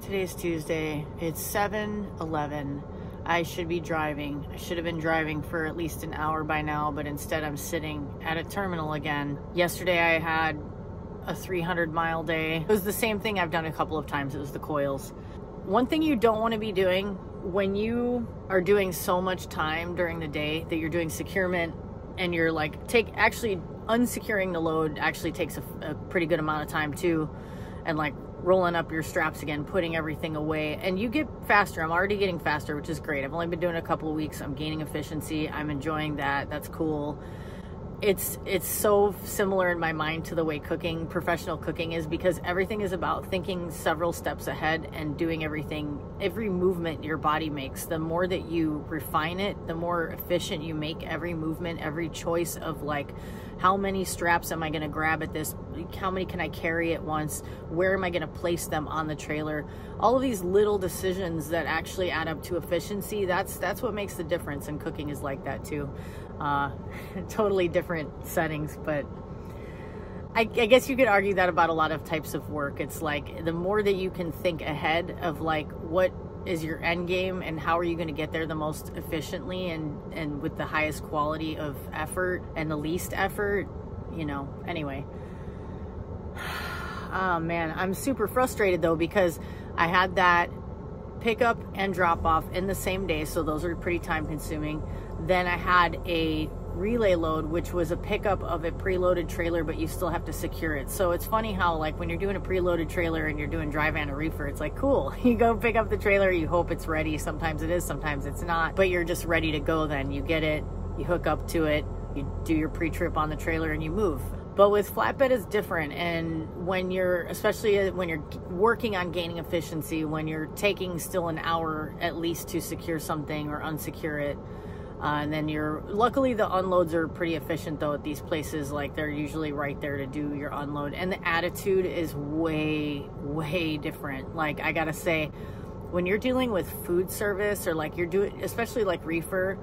Today's Tuesday. It's 7:11. I should be driving. I should have been driving for at least an hour by now, but instead I'm sitting at a terminal again. Yesterday I had a 300-mile day. It was the same thing I've done a couple of times. It was the coils. One thing you don't want to be doing when you are doing so much time during the day that you're doing securement and you're like actually unsecuring the load actually takes a pretty good amount of time too, and like rolling up your straps again, putting everything away, and you get faster. I'm already getting faster, which is great. I've only been doing it a couple of weeks. I'm gaining efficiency. I'm enjoying that. That's cool. It's so similar in my mind to the way professional cooking is, because everything is about thinking several steps ahead and doing every movement your body makes. The more that you refine it, the more efficient you make every movement, every choice of like, how many straps am I going to grab at this? How many can I carry at once? Where am I going to place them on the trailer? All of these little decisions that actually add up to efficiency, that's what makes the difference, and cooking is like that too. Totally different settings, but I guess you could argue that about a lot of types of work. It's like the more that you can think ahead of like what is your end game and how are you going to get there the most efficiently and with the highest quality of effort and the least effort, you know. Anyway, oh man, I'm super frustrated though, because I had that pickup and drop off in the same day, so those are pretty time consuming. Then I had a relay load, which was a pickup of a preloaded trailer, but you still have to secure it. So it's funny how like when you're doing a preloaded trailer and you're doing dry van or reefer, it's like cool, you go pick up the trailer, you hope it's ready. Sometimes it is, sometimes it's not, but you're just ready to go. Then you get it, you hook up to it, you do your pre-trip on the trailer and you move. But with flatbed it's different, and especially when you're working on gaining efficiency, when you're taking still an hour at least to secure something or unsecure it, and then luckily the unloads are pretty efficient though at these places. Like they're usually right there to do your unload, and the attitude is way different. Like I gotta say, when you're dealing with food service or like you're doing, especially like reefer,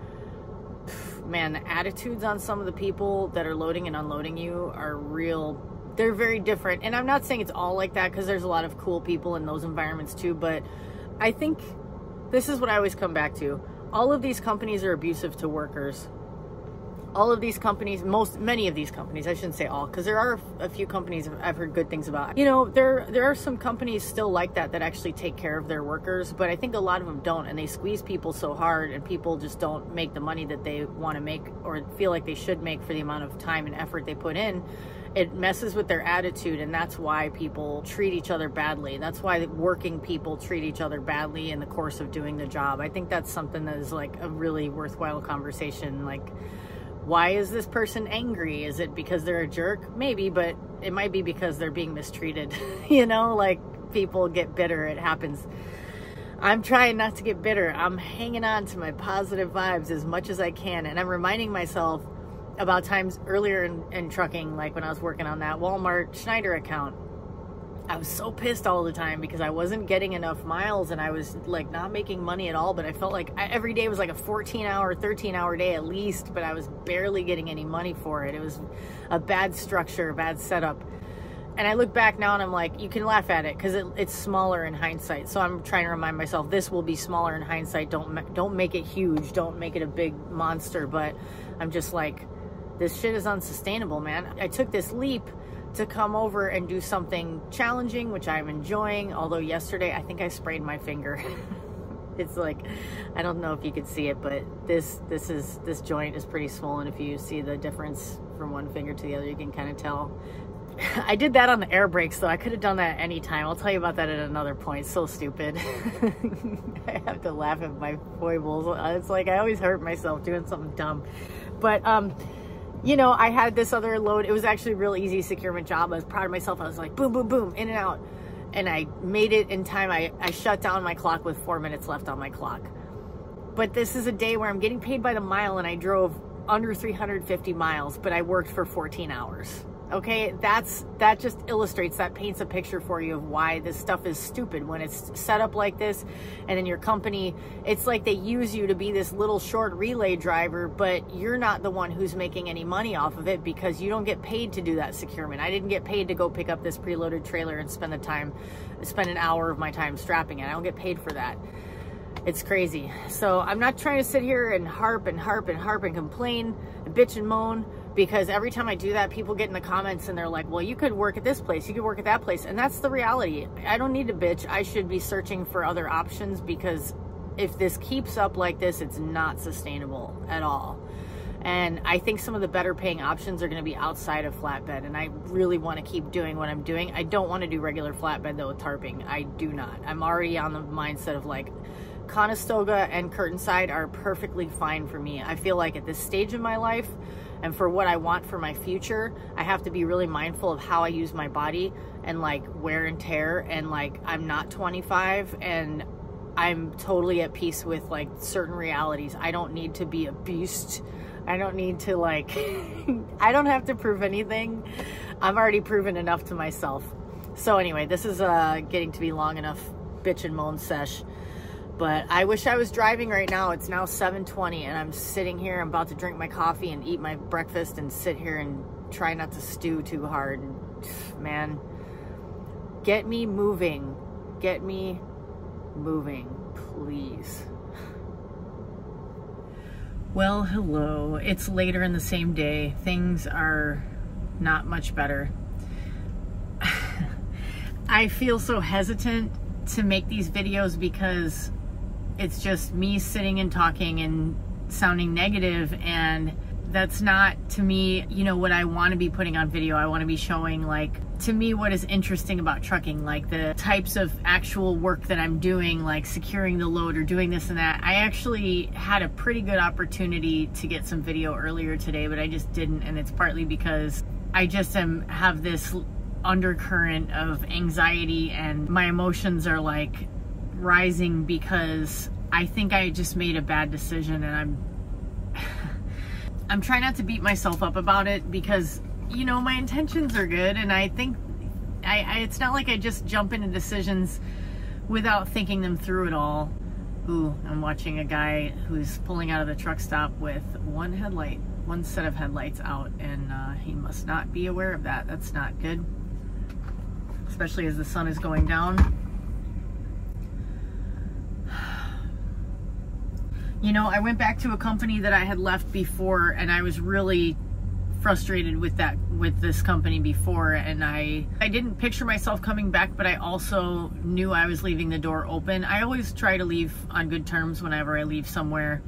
man, the attitudes on some of the people that are loading and unloading you are they're very different. And I'm not saying it's all like that, because there's a lot of cool people in those environments too, but I think this is what I always come back to. All of these companies are abusive to workers. All of these companies, many of these companies, I shouldn't say all, because there are a few companies I've heard good things about. You know, there are some companies still like that actually take care of their workers, but I think a lot of them don't, and they squeeze people so hard, and people just don't make the money that they want to make or feel like they should make for the amount of time and effort they put in. It messes with their attitude, and that's why people treat each other badly. That's why working people treat each other badly in the course of doing the job. I think that's something that is like a really worthwhile conversation. Like, why is this person angry? Is it because they're a jerk? Maybe, but it might be because they're being mistreated. You know, like people get bitter. It happens. I'm trying not to get bitter. I'm hanging on to my positive vibes as much as I can. And I'm reminding myself about times earlier in trucking, like when I was working on that Walmart Schneider account. I was so pissed all the time because I wasn't getting enough miles, and I was like not making money at all, but I felt like every day was like a 14-hour, 13-hour day at least, but I was barely getting any money for it. It was a bad structure, bad setup. And I look back now and I'm like, you can laugh at it because it's smaller in hindsight. So I'm trying to remind myself, this will be smaller in hindsight. Don't make it huge. Don't make it a big monster. But I'm just like, this shit is unsustainable, man. I took this leap to come over and do something challenging, which I'm enjoying. Although yesterday, I think I sprained my finger. It's like, I don't know if you could see it, but this joint is pretty swollen. If you see the difference from one finger to the other, you can kind of tell. I did that on the air brakes, though. I could have done that any time. I'll tell you about that at another point. So stupid. I have to laugh at my foibles. It's like I always hurt myself doing something dumb. But, you know, I had this other load. It was actually a real easy securement job. I was proud of myself. I was like, boom, boom, boom, in and out. And I made it in time. I shut down my clock with 4 minutes left on my clock. But this is a day where I'm getting paid by the mile, and I drove under 350 miles, but I worked for 14 hours. Okay, that just illustrates, that paints a picture for you of why this stuff is stupid when it's set up like this. And in your company, it's like they use you to be this little short relay driver, but you're not the one who's making any money off of it because you don't get paid to do that securement. I didn't get paid to go pick up this preloaded trailer and spend an hour of my time strapping it. I don't get paid for that. It's crazy. So I'm not trying to sit here and harp and complain and bitch and moan, because every time I do that, people get in the comments and they're like, well, you could work at this place, you could work at that place. And that's the reality. I don't need to bitch. I should be searching for other options, because if this keeps up like this, it's not sustainable at all. And I think some of the better paying options are going to be outside of flatbed. And I really want to keep doing what I'm doing. I don't want to do regular flatbed though with tarping. I do not. I'm already on the mindset of like, Conestoga and Curtainside are perfectly fine for me. I feel like at this stage of my life, and for what I want for my future, I have to be really mindful of how I use my body and like wear and tear. And like, I'm not 25 and I'm totally at peace with like certain realities. I don't need to be a beast. I don't need to like, I don't have to prove anything. I've already proven enough to myself. So anyway, this is getting to be long enough bitch and moan sesh. But I wish I was driving right now. It's now 7:20 and I'm sitting here. I'm about to drink my coffee and eat my breakfast and sit here and try not to stew too hard. Man, get me moving. Get me moving, please. Well, hello. It's later in the same day. Things are not much better. I feel so hesitant to make these videos because it's just me sitting and talking and sounding negative, and that's not, to me, you know, what I want to be putting on video. I want to be showing, like, to me, what is interesting about trucking, like the types of actual work that I'm doing, like securing the load or doing this and that. I actually had a pretty good opportunity to get some video earlier today, but I just didn't, and it's partly because I just have this undercurrent of anxiety, and my emotions are like rising because I think I just made a bad decision, and I'm trying not to beat myself up about it, because, you know, my intentions are good, and I think it's not like I just jump into decisions without thinking them through at all. Ooh, I'm watching a guy who's pulling out of the truck stop with one set of headlights out, and he must not be aware of that. That's not good, especially as the sun is going down. You know, I went back to a company that I had left before, and I was really frustrated with this company before, and I didn't picture myself coming back, but I also knew I was leaving the door open. I always try to leave on good terms whenever I leave somewhere,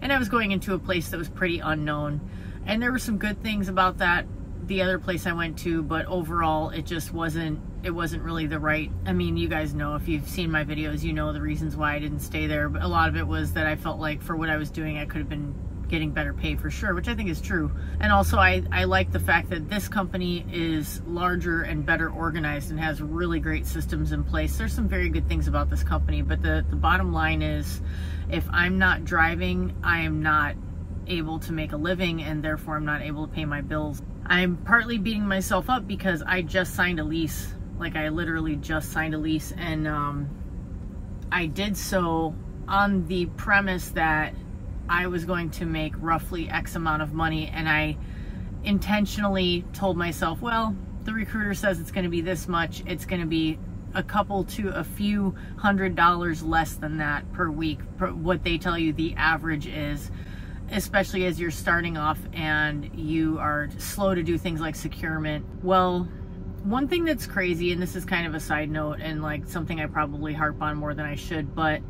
and I was going into a place that was pretty unknown, and there were some good things about that, the other place I went to, but overall it just wasn't really the right, I mean, you guys know, if you've seen my videos, you know the reasons why I didn't stay there, but a lot of it was that I felt like for what I was doing, I could have been getting better pay for sure, which I think is true. And also I like the fact that this company is larger and better organized and has really great systems in place. There's some very good things about this company, but the bottom line is, if I'm not driving, I am not able to make a living, and therefore I'm not able to pay my bills. I'm partly beating myself up because I just signed a lease. Like, I literally just signed a lease, and I did so on the premise that I was going to make roughly X amount of money, and I intentionally told myself, well, the recruiter says it's going to be this much, it's going to be a couple to a few $100s less than that per week, what they tell you the average is, especially as you're starting off and you are slow to do things like securement. Well, one thing that's crazy, and this is kind of a side note and like something I probably harp on more than I should, but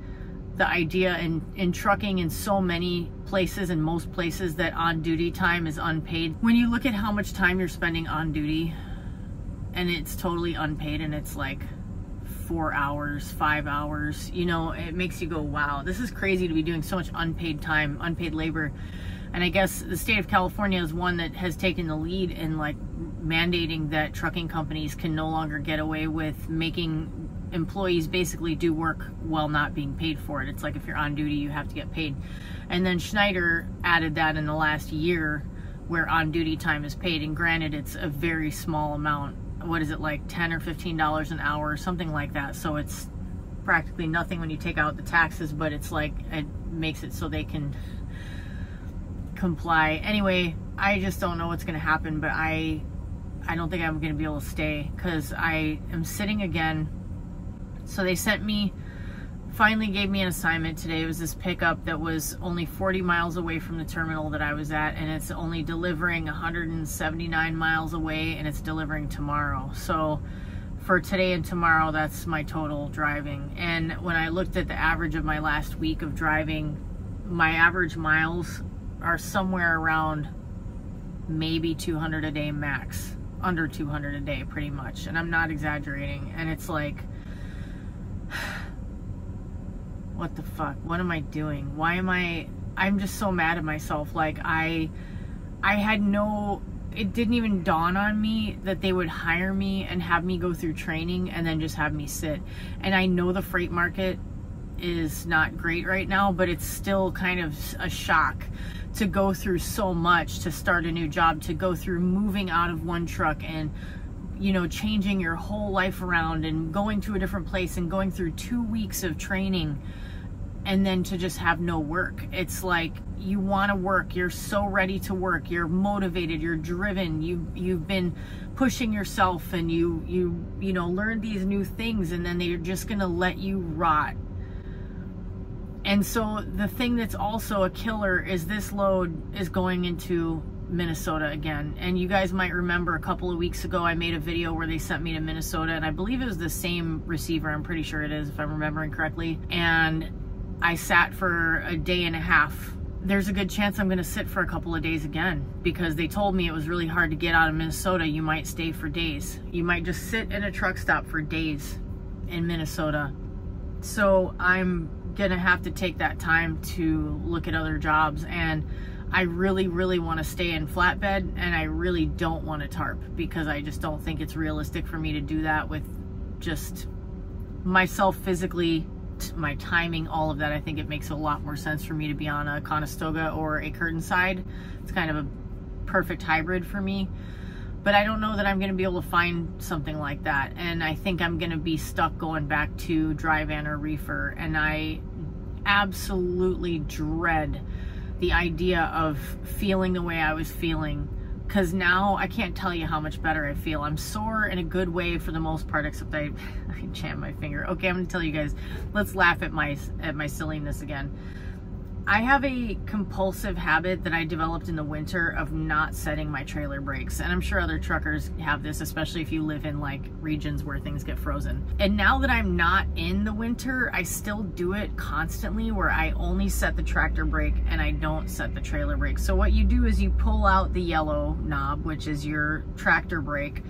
the idea in trucking in so many places, and most places, that on-duty time is unpaid. When you look at how much time you're spending on duty and it's totally unpaid, and it's like 4 hours, 5 hours, you know, it makes you go, wow, this is crazy to be doing so much unpaid time, unpaid labor. And I guess the state of California is one that has taken the lead in like mandating that trucking companies can no longer get away with making employees basically do work while not being paid for it. It's like, if you're on duty, you have to get paid. And then Schneider added that in the last year, where on-duty time is paid. And granted, it's a very small amount. What is it, like $10 or $15 an hour or something like that? So it's practically nothing when you take out the taxes, but it's like, it makes it so they can comply. Anyway, I just don't know what's going to happen, but I don't think I'm going to be able to stay, because I am sitting again. So they finally gave me an assignment today. It was this pickup that was only 40 miles away from the terminal that I was at, and it's only delivering 179 miles away, and it's delivering tomorrow. So for today and tomorrow, that's my total driving. And when I looked at the average of my last week of driving, my average miles are somewhere around maybe 200 a day max, under 200 a day pretty much, and I'm not exaggerating. And it's like, what the fuck? What am I doing? Why am I'm just so mad at myself. Like, I had it didn't even dawn on me that they would hire me and have me go through training and then just have me sit. And I know the freight market is not great right now, but it's still kind of a shock to go through so much to start a new job, to go through moving out of one truck and, you know, changing your whole life around and going to a different place and going through 2 weeks of training, and then to just have no work. It's like, you want to work, you're so ready to work, you're motivated, you're driven, you've been pushing yourself, and you know, learn these new things, and then they're just gonna let you rot. And so the thing that's also a killer is this load is going into Minnesota again. And you guys might remember a couple of weeks ago I made a video where they sent me to Minnesota, and I believe it was the same receiver. I'm pretty sure it is, if I'm remembering correctly. And I sat for a day and a half. There's a good chance I'm going to sit for a couple of days again, because they told me it was really hard to get out of Minnesota. You might stay for days. You might just sit in a truck stop for days in Minnesota. So I'm going to have to take that time to look at other jobs. And I really, really want to stay in flatbed, and I really don't want to tarp, because I just don't think it's realistic for me to do that with just myself physically, my timing, all of that. I think it makes a lot more sense for me to be on a Conestoga or a curtain side. It's kind of a perfect hybrid for me, but I don't know that I'm going to be able to find something like that. And I think I'm going to be stuck going back to dry van or reefer. And I absolutely dread the idea of feeling the way I was feeling, because now I can't tell you how much better I feel. I'm sore in a good way for the most part, except I jammed my finger. Okay, I'm gonna tell you guys, let's laugh at my silliness again. I have a compulsive habit that I developed in the winter of not setting my trailer brakes. And I'm sure other truckers have this, especially if you live in like regions where things get frozen. And now that I'm not in the winter, I still do it constantly, where I only set the tractor brake and I don't set the trailer brake. So what you do is you pull out the yellow knob, which is your tractor brake,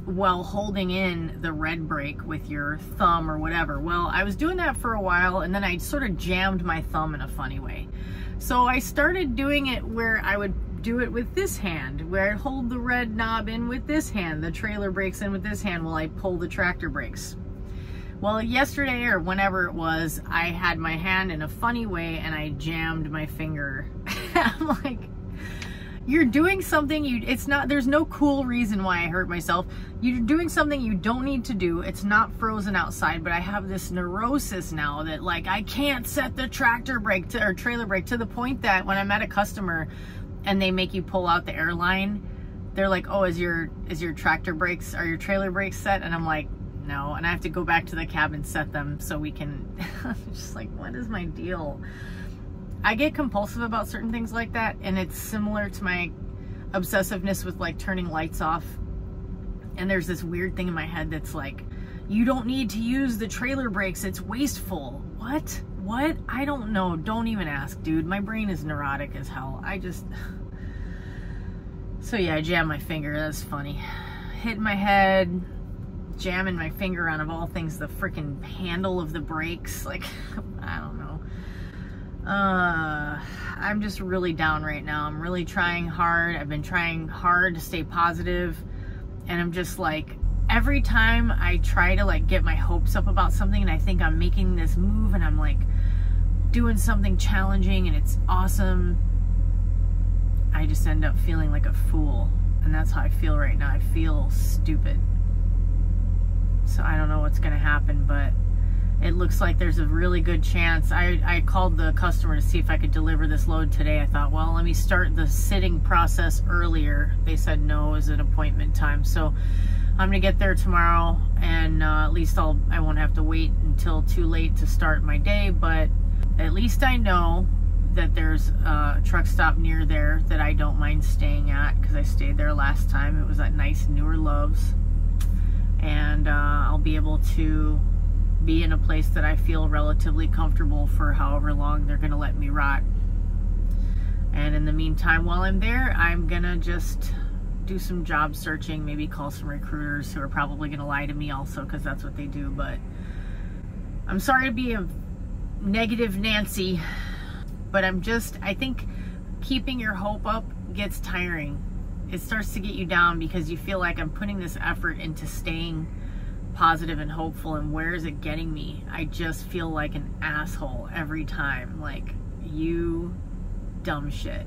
while holding in the red brake with your thumb or whatever. Well, I was doing that for a while, and then I sort of jammed my thumb in a funny way. So I started doing it where I would do it with this hand, where I'd hold the red knob in with this hand, the trailer brakes in with this hand, while I pull the tractor brakes. Well, yesterday or whenever it was, I had my hand in a funny way and I jammed my finger. I'm like, you're doing something there's no cool reason why I hurt myself. You're doing something you don't need to do. It's not frozen outside, but I have this neurosis now that, like, I can't set the tractor brake or trailer brake, to the point that when I'm at a customer and they make you pull out the airline, they're like, oh, is your tractor brakes, are your trailer brakes set? And I'm like, no. And I have to go back to the cab and set them so we can, just like, what is my deal? I get compulsive about certain things like that, and it's similar to my obsessiveness with like turning lights off. And there's this weird thing in my head that's like, you don't need to use the trailer brakes, it's wasteful. What? I don't know. Don't even ask, dude. My brain is neurotic as hell. So yeah, I jammed my finger. That's funny. Hitting my head, jamming my finger on, of all things, the freaking handle of the brakes. Like, I don't know. I'm just really down right now. I'm really trying hard. I've been trying hard to stay positive, and I'm just like, every time I try to like get my hopes up about something, and I think I'm making this move and I'm like doing something challenging and it's awesome, I just end up feeling like a fool. And that's how I feel right now. I feel stupid. So I don't know what's going to happen, but it looks like there's a really good chance. I called the customer to see if I could deliver this load today. I thought, well, let me start the sitting process earlier. They said no, it was an appointment time. So I'm gonna get there tomorrow, and at least I won't have to wait until too late to start my day. But at least I know that there's a truck stop near there that I don't mind staying at, because I stayed there last time. It was at nice Newer Loves, and I'll be able to be in a place that I feel relatively comfortable for however long they're gonna let me rot. And in the meantime, while I'm there, I'm gonna just do some job searching, maybe call some recruiters who are probably gonna lie to me also, because that's what they do. But I'm sorry to be a negative Nancy, but I think keeping your hope up gets tiring. It starts to get you down because you feel like I'm putting this effort into staying positive and hopeful, and where is it getting me? I just feel like an asshole every time. Like, you dumb shit.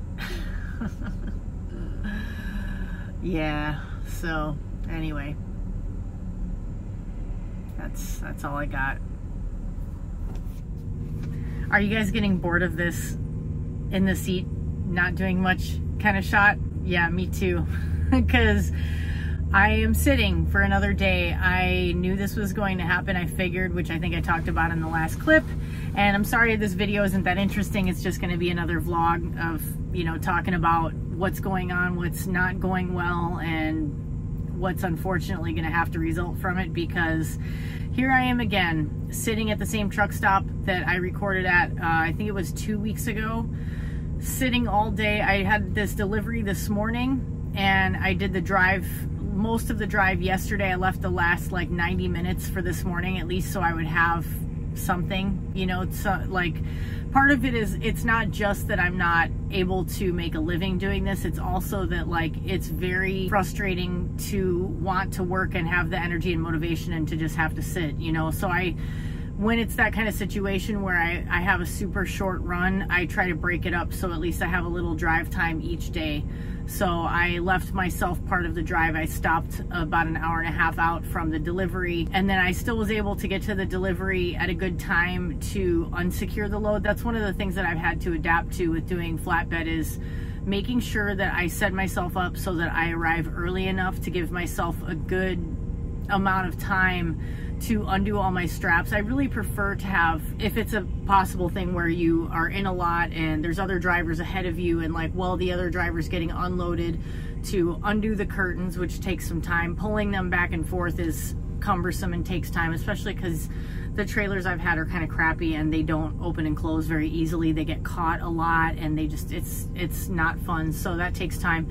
Yeah, so anyway, that's all I got. Are you guys getting bored of this in the seat, not doing much kind of shot? Yeah, me too. Because I am sitting for another day. I knew this was going to happen. I figured, which I think I talked about in the last clip. And I'm sorry this video isn't that interesting. It's just going to be another vlog of, you know, talking about what's going on, what's not going well, and what's unfortunately going to have to result from it. Because here I am again, sitting at the same truck stop that I recorded at, I think it was 2 weeks ago, sitting all day. I had this delivery this morning, and I did the drive, most of the drive yesterday. I left the last like 90 minutes for this morning, at least so I would have something, you know. It's like, part of it is, it's not just that I'm not able to make a living doing this, it's also that like it's very frustrating to want to work and have the energy and motivation and to just have to sit, you know. So when it's that kind of situation where I have a super short run, I try to break it up so at least I have a little drive time each day. So I left myself part of the drive. I stopped about an hour and a half out from the delivery, and then I still was able to get to the delivery at a good time to unsecure the load. That's one of the things that I've had to adapt to with doing flatbed, is making sure that I set myself up so that I arrive early enough to give myself a good amount of time to undo all my straps. I really prefer to have, if it's a possible thing where you are in a lot and there's other drivers ahead of you, and like while the other driver's getting unloaded, to undo the curtains, which takes some time. Pulling them back and forth is cumbersome and takes time, especially because the trailers I've had are kind of crappy and they don't open and close very easily. They get caught a lot and they just, it's not fun. So that takes time.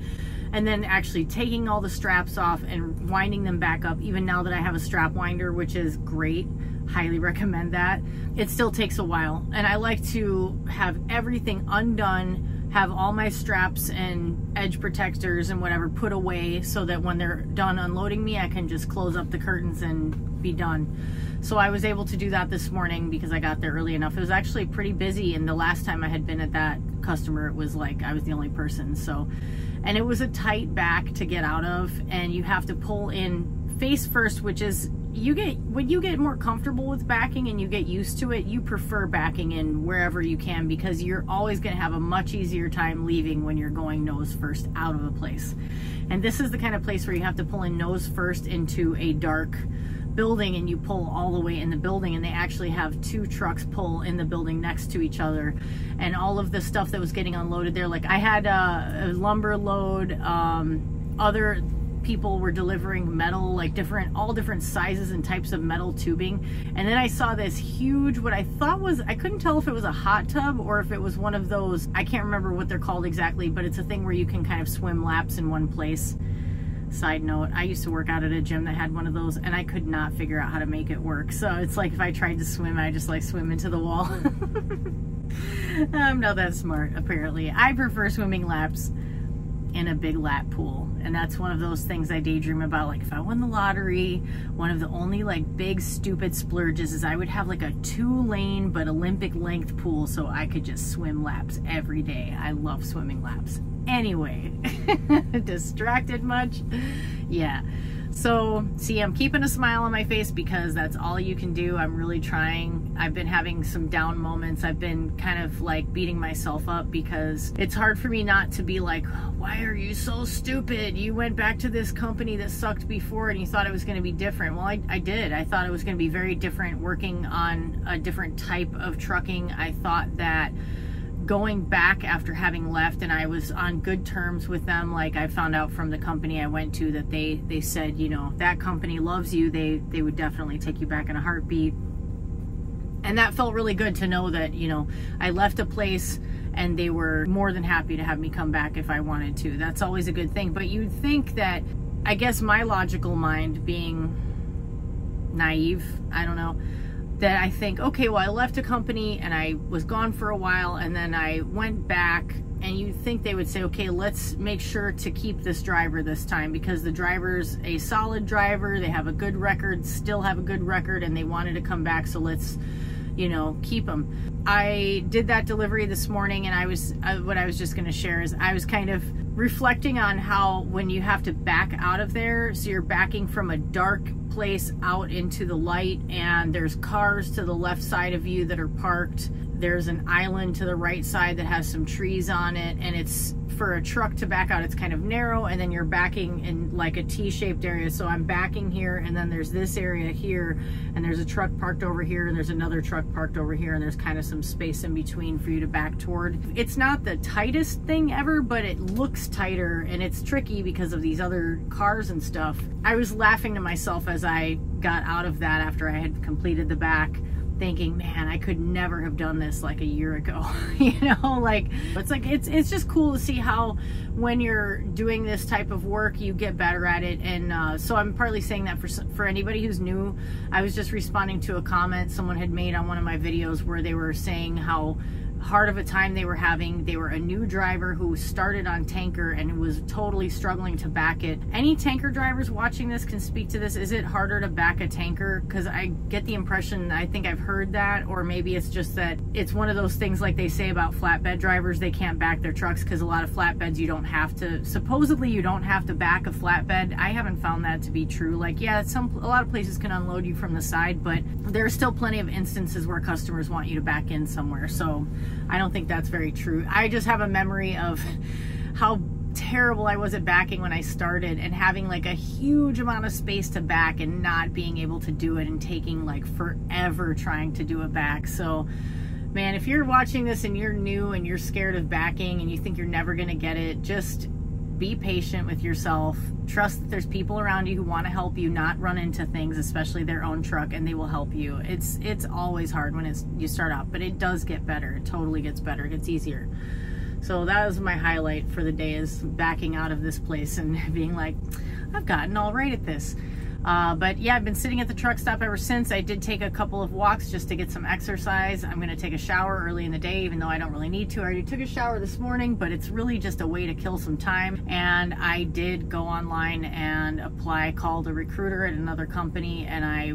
And then actually taking all the straps off and winding them back up, even now that I have a strap winder, which is great, highly recommend that. It still takes a while. And I like to have everything undone, have all my straps and edge protectors and whatever put away, so that when they're done unloading me, I can just close up the curtains and be done. So I was able to do that this morning because I got there early enough. It was actually pretty busy, and the last time I had been at that customer, it was like I was the only person. So, and it was a tight back to get out of, and you have to pull in face first, which is, when you get more comfortable with backing and you get used to it, you prefer backing in wherever you can, because you're always going to have a much easier time leaving when you're going nose first out of a place. And this is the kind of place where you have to pull in nose first into a dark building, and you pull all the way in the building, and they actually have 2 trucks pull in the building next to each other. And all of the stuff that was getting unloaded there, like I had a lumber load, other people were delivering metal, like all different sizes and types of metal tubing. And then I saw this huge, what I thought was, I couldn't tell if it was a hot tub or if it was one of those, I can't remember what they're called exactly, but it's a thing where you can kind of swim laps in one place. Side note, I used to work out at a gym that had one of those, and I could not figure out how to make it work. So it's like, if I tried to swim, I just like swim into the wall. I'm not that smart, apparently. I prefer swimming laps in a big lap pool. And that's one of those things I daydream about. Like if I won the lottery, one of the only like big stupid splurges is I would have like a 2-lane but Olympic length pool so I could just swim laps every day. I love swimming laps. Anyway, distracted much? Yeah. So, see, I'm keeping a smile on my face because that's all you can do. I'm really trying. I've been having some down moments. I've been kind of like beating myself up because it's hard for me not to be like, why are you so stupid? You went back to this company that sucked before and you thought it was going to be different. Well, I did. I thought it was going to be very different working on a different type of trucking. I thought that going back after having left, and I was on good terms with them. Like I found out from the company I went to that they said, you know, that company loves you. They would definitely take you back in a heartbeat. And that felt really good to know that, you know, I left a place and they were more than happy to have me come back if I wanted to. That's always a good thing. But you'd think that, I guess my logical mind being naive, I don't know, that I think, okay, well, I left a company and I was gone for a while and then I went back, and you'd think they would say, okay, let's make sure to keep this driver this time because the driver's a solid driver, they have a good record, still have a good record, and they wanted to come back, so let's, you know, keep them. I did that delivery this morning, and what I was just going to share is I was kind of reflecting on how when you have to back out of there, so you're backing from a dark place out into the light, and there's cars to the left side of you that are parked. There's an island to the right side that has some trees on it, and it's for a truck to back out, it's kind of narrow, and then you're backing in like a T-shaped area. So I'm backing here, and then there's this area here, and there's a truck parked over here, and there's another truck parked over here, and there's kind of some space in between for you to back toward. It's not the tightest thing ever, but it looks tighter, and it's tricky because of these other cars and stuff. I was laughing to myself as I got out of that after I had completed the back, thinking, man, I could never have done this like a year ago. You know, like it's just cool to see how when you're doing this type of work you get better at it. And so I'm partly saying that for anybody who's new. I was just responding to a comment someone had made on one of my videos where they were saying how hard of a time they were having. They were a new driver who started on tanker and was totally struggling to back it. Any tanker drivers watching this can speak to this. Is it harder to back a tanker? Because I get the impression, I think I've heard that, or maybe it's just that it's one of those things like they say about flatbed drivers, they can't back their trucks because a lot of flatbeds you don't have to, supposedly you don't have to back a flatbed. I haven't found that to be true. Like, yeah, a lot of places can unload you from the side, but there are still plenty of instances where customers want you to back in somewhere. So I don't think that's very true. I just have a memory of how terrible I was at backing when I started, and having like a huge amount of space to back and not being able to do it, and taking like forever trying to do it back. So man, if you're watching this and you're new and you're scared of backing and you think you're never gonna get it, just be patient with yourself. Trust that there's people around you who want to help you not run into things, especially their own truck, and they will help you. It's always hard when you start out, but it does get better. It totally gets better. It gets easier. So that was my highlight for the day, is backing out of this place and being like, I've gotten all right at this. But yeah, I've been sitting at the truck stop ever since. I did take a couple of walks just to get some exercise. I'm going to take a shower early in the day, even though I don't really need to. I already took a shower this morning, but it's really just a way to kill some time. And I did go online and called a recruiter at another company, and I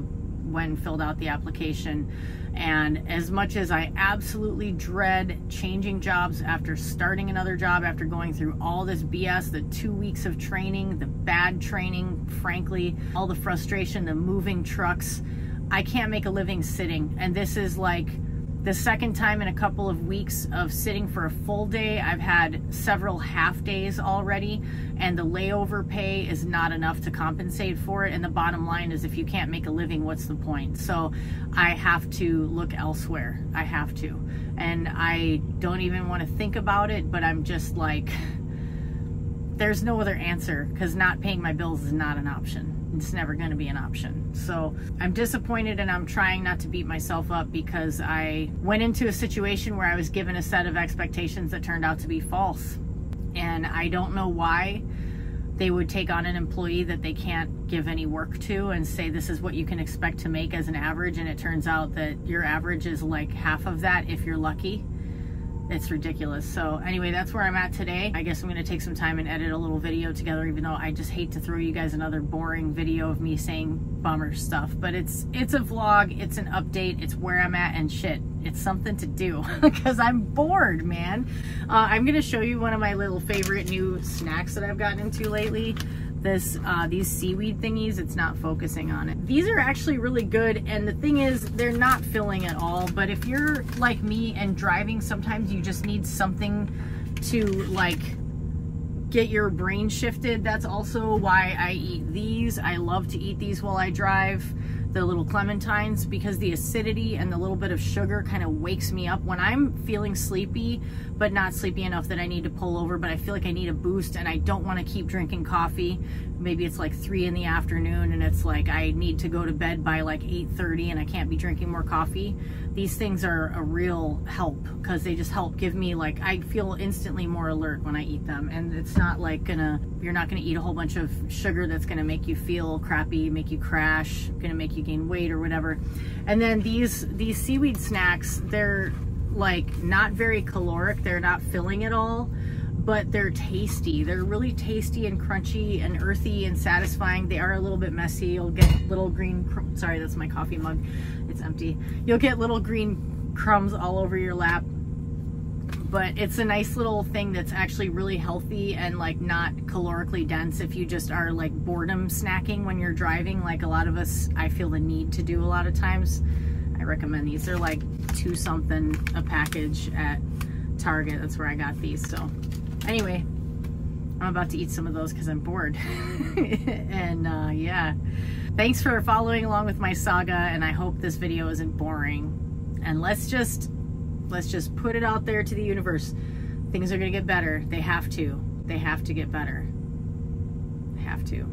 went and filled out the application. And as much as I absolutely dread changing jobs after starting another job, after going through all this BS, the 2 weeks of training, the bad training, frankly, all the frustration, the moving trucks, I can't make a living sitting. And this is like the second time in a couple of weeks of sitting for a full day. I've had several half days already, and the layover pay is not enough to compensate for it. And the bottom line is, if you can't make a living, what's the point? So I have to look elsewhere. I have to. And I don't even want to think about it, but I'm just like, there's no other answer, because not paying my bills is not an option. It's never going to be an option. So I'm disappointed, and I'm trying not to beat myself up, because I went into a situation where I was given a set of expectations that turned out to be false. And I don't know why they would take on an employee that they can't give any work to and say, this is what you can expect to make as an average. And it turns out that your average is like half of that if you're lucky. It's ridiculous. So anyway, that's where I'm at today. I guess I'm going to take some time and edit a little video together, even though I just hate to throw you guys another boring video of me saying bummer stuff. But it's a vlog, it's an update, it's where I'm at, and shit, it's something to do because I'm bored, man. I'm going to show you one of my little favorite new snacks that I've gotten into lately. These seaweed thingies, it's not focusing on it. These are actually really good, and the thing is, they're not filling at all, but if you're like me and driving, sometimes you just need something to like get your brain shifted. That's also why I eat these. I love to eat these while I drive, the little clementines, because the acidity and the little bit of sugar kind of wakes me up when I'm feeling sleepy, but not sleepy enough that I need to pull over, but I feel like I need a boost and I don't want to keep drinking coffee. Maybe it's like 3 in the afternoon and it's like I need to go to bed by like 8:30 and I can't be drinking more coffee. These things are a real help because they just help give me, like, I feel instantly more alert when I eat them, and it's not like you're not gonna eat a whole bunch of sugar that's gonna make you feel crappy, make you crash, gonna make you gain weight or whatever. And then these seaweed snacks, they're like not very caloric, they're not filling at all, but they're tasty. They're really tasty and crunchy and earthy and satisfying. They are a little bit messy. You'll get little green, sorry, that's my coffee mug. It's empty. You'll get little green crumbs all over your lap, but it's a nice little thing that's actually really healthy and like not calorically dense if you just are like boredom snacking when you're driving, like a lot of us, I feel the need to do a lot of times. I recommend these. They're like $2 something a package at Target. That's where I got these. So anyway, I'm about to eat some of those because I'm bored. And yeah, thanks for following along with my saga, and I hope this video isn't boring. And let's just put it out there to the universe. Things are gonna get better. They have to. They have to get better. They have to.